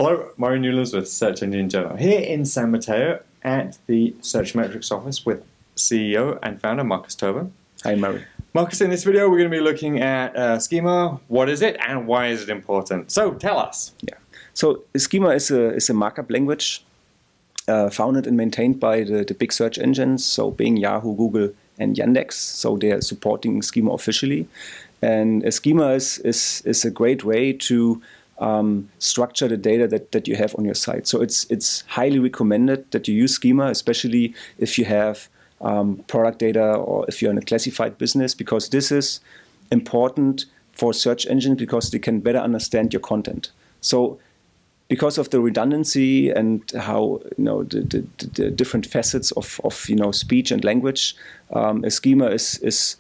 Hello, Mario Newlands with Search Engine Journal, here in San Mateo at the Searchmetrics office with CEO and founder Marcus Tobin. Hi, Mario. Marcus, in this video we're going to be looking at Schema. What is it and why is it important? So tell us. Yeah. So Schema is a markup language founded and maintained by the big search engines, so Bing, Yahoo, Google, and Yandex. So they are supporting Schema officially. And a Schema is a great way to structure the data that you have on your site. So it's highly recommended that you use Schema, especially if you have product data or if you're in a classified business, because this is important for search engines because they can better understand your content. So because of the redundancy and how the different facets of speech and language, a Schema is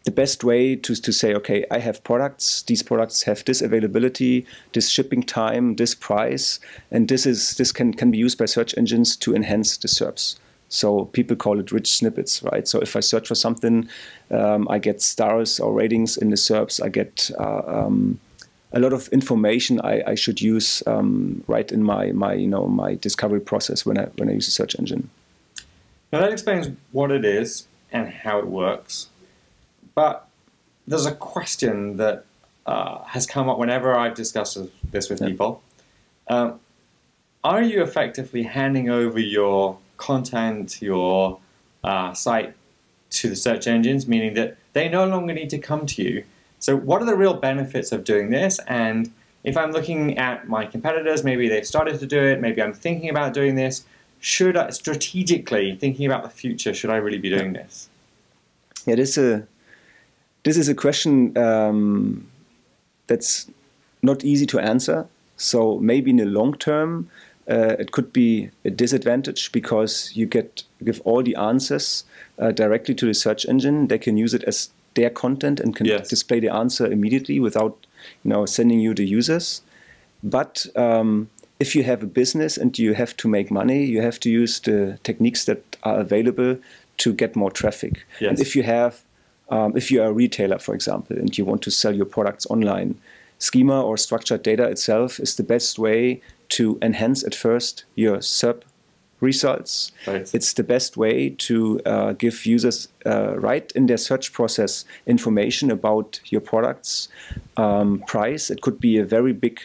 the best way to say, okay, I have products, these products have this availability, this shipping time, this price, and this can be used by search engines to enhance the SERPs. So people call it rich snippets, right? So if I search for something, I get stars or ratings in the SERPs, I get a lot of information I should use right in my discovery process when I use a search engine. Now that explains what it is and how it works. But there's a question that has come up whenever I've discussed this with people. Are you effectively handing over your content, your site to the search engines, meaning that they no longer need to come to you? So what are the real benefits of doing this? And if I'm looking at my competitors, maybe they've started to do it, maybe I'm thinking about doing this, should I, strategically, thinking about the future, should I really be doing this? Yeah, this is a question that's not easy to answer. So maybe in the long term, it could be a disadvantage because you give all the answers directly to the search engine. They can use it as their content and can display the answer immediately without sending you the users. But if you have a business and you have to make money, you have to use the techniques that are available to get more traffic. Yes. And if you are a retailer, for example, and you want to sell your products online, Schema or structured data itself is the best way to enhance at first your SERP results. Right. It's the best way to give users right in their search process information about your products, price. It could be a very big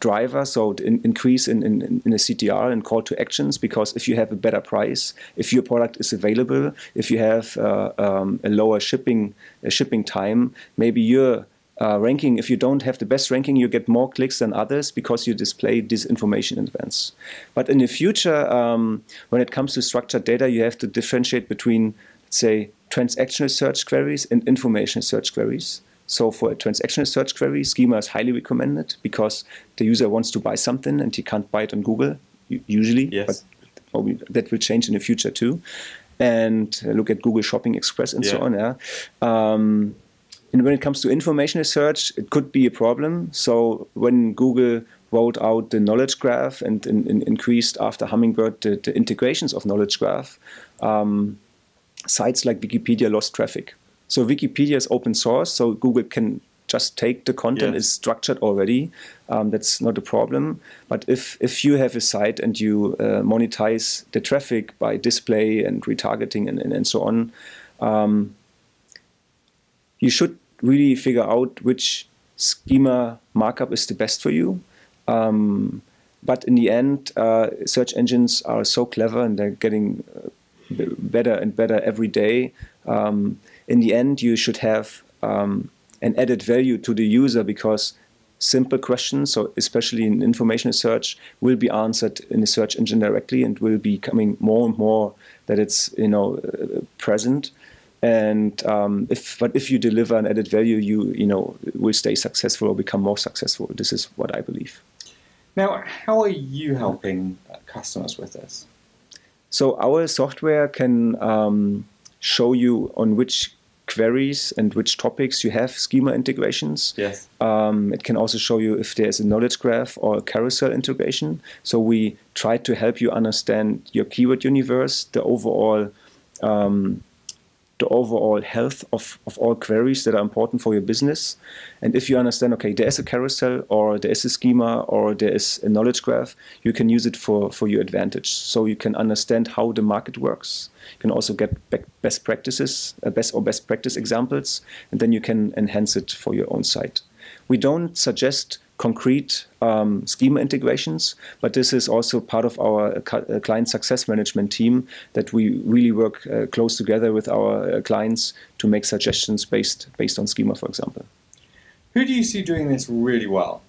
driver, so increase in a CTR and call to actions, because if you have a better price, if your product is available, if you have a lower shipping time, maybe your ranking, if you don't have the best ranking, you get more clicks than others because you display this information in advance. But in the future, when it comes to structured data, you have to differentiate between, let's say, transactional search queries and informational search queries. So for a transactional search query, Schema is highly recommended because the user wants to buy something and he can't buy it on Google, usually. Yes. But that will change in the future too. And look at Google Shopping Express and so on. Yeah. And when it comes to informational search, it could be a problem. So when Google rolled out the knowledge graph and increased after Hummingbird the integrations of knowledge graph, sites like Wikipedia lost traffic. So Wikipedia is open source, so Google can just take the content, it's structured already. That's not a problem. But if you have a site and you monetize the traffic by display and retargeting and so on, you should really figure out which Schema markup is the best for you. But in the end, search engines are so clever and they're getting better and better every day. In the end, you should have an added value to the user because simple questions, so especially in informational search, will be answered in the search engine directly and will be coming more and more that it's present. And if you deliver an added value, you will stay successful or become more successful. This is what I believe. Now, how are you helping customers with this? So our software can show you on which queries and which topics you have Schema integrations. Yes. It can also show you if there's a knowledge graph or a carousel integration. So we try to help you understand your keyword universe, the overall the overall health of all queries that are important for your business. And if you understand, okay, there is a carousel, or there is a schema, or there is a knowledge graph, you can use it for your advantage. So you can understand how the market works. You can also get best practices, best practice examples, and then you can enhance it for your own site. We don't suggest concrete schema integrations, but this is also part of our client success management team, that we really work close together with our clients to make suggestions based on schema, for example. Who do you see doing this really well?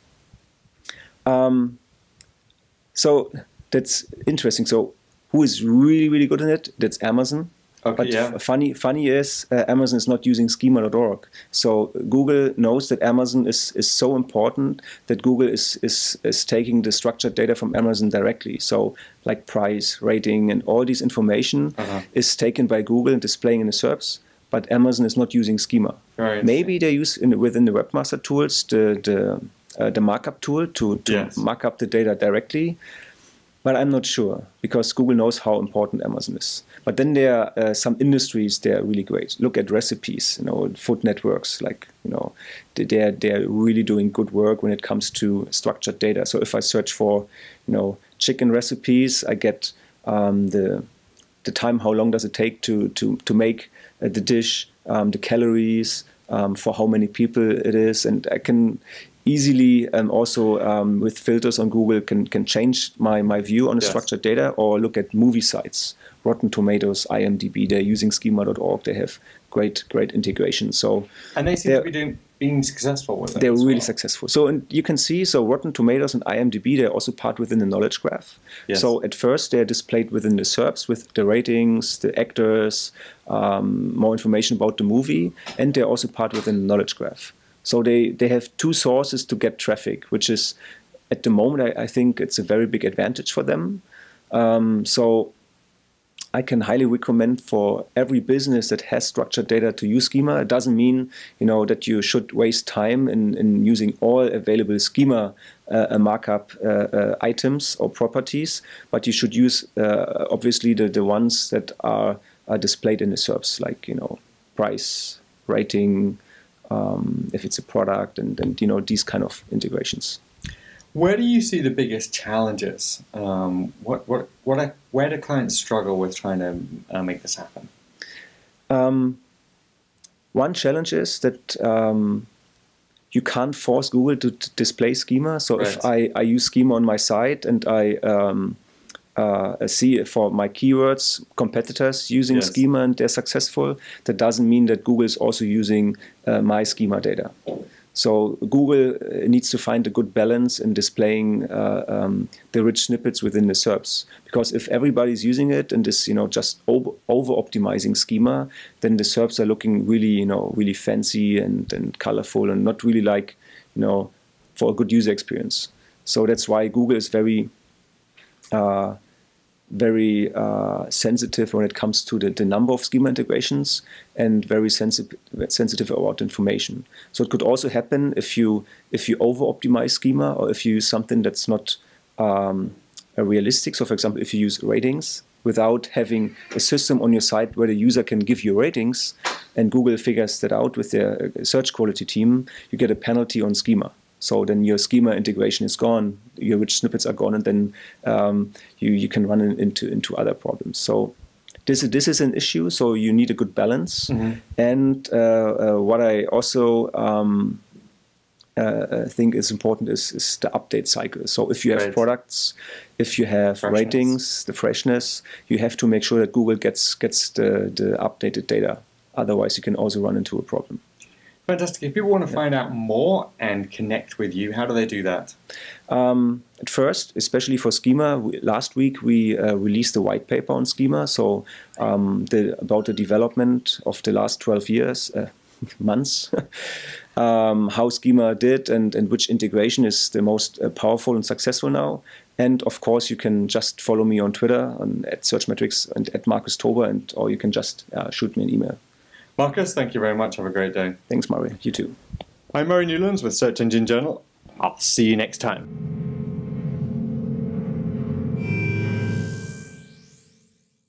So that's interesting. So who is really good in it? That's Amazon. Okay, but yeah. funny is Amazon is not using schema.org. So Google knows that Amazon is so important that Google is taking the structured data from Amazon directly. So like price, rating, and all this information is taken by Google and displaying in the SERPs. But Amazon is not using schema. Maybe they use within the webmaster tools the markup tool to mark up the data directly. But I'm not sure, because Google knows how important Amazon is. But then there are some industries that are really great. Look at recipes, food networks, they're really doing good work when it comes to structured data. So if I search for, chicken recipes, I get the time, how long does it take to make the dish, the calories, for how many people it is, and I can easily also with filters on Google can change my view on the structured data, or look at movie sites, Rotten Tomatoes, IMDb. They're using schema.org. They have great integration. And they seem to be being successful with it. They're really successful. So and you can see, Rotten Tomatoes and IMDb, they're also part within the knowledge graph. Yes. So at first they're displayed within the SERPs with the ratings, the actors, more information about the movie, and they're also part within the knowledge graph. So they have two sources to get traffic, which is, at the moment, I think it's a very big advantage for them. So I can highly recommend for every business that has structured data to use schema. It doesn't mean that you should waste time in using all available schema markup items or properties, but you should use obviously the ones that are displayed in the SERPs, like price, rating, if it's a product, and these kind of integrations. Where do you see the biggest challenges? Where do clients struggle with trying to make this happen? One challenge is that you can't force Google to display schema. So if I use schema on my site and I see for my keywords competitors using schema and they're successful, that doesn't mean that Google is also using my schema data. So Google needs to find a good balance in displaying the rich snippets within the SERPs. Because if everybody's using it and is just over-optimizing schema, then the SERPs are looking really really fancy and colorful, and not really like for a good user experience. So that's why Google is very sensitive when it comes to the number of schema integrations, and very sensitive about information. So it could also happen if you over-optimize schema, or if you use something that's not realistic. So for example, if you use ratings without having a system on your site where the user can give you ratings, and Google figures that out with their search quality team, you get a penalty on schema. So then your schema integration is gone, your rich snippets are gone, and then you can run into other problems. So this is an issue. So you need a good balance. And what I also think is important is the update cycle. So if you have products, if you have ratings, the freshness, you have to make sure that Google gets the updated data. Otherwise, you can also run into a problem. Fantastic. If people want to find out more and connect with you, how do they do that? At first, especially for schema, last week we released a white paper on schema. So about the development of the last 12 years, months, how schema did and which integration is the most powerful and successful now. And of course, you can just follow me on Twitter at Searchmetrics and at Markus Tober, or you can just shoot me an email. Markus, thank you very much. Have a great day. Thanks, Murray. You too. I'm Murray Newlands with Search Engine Journal. I'll see you next time.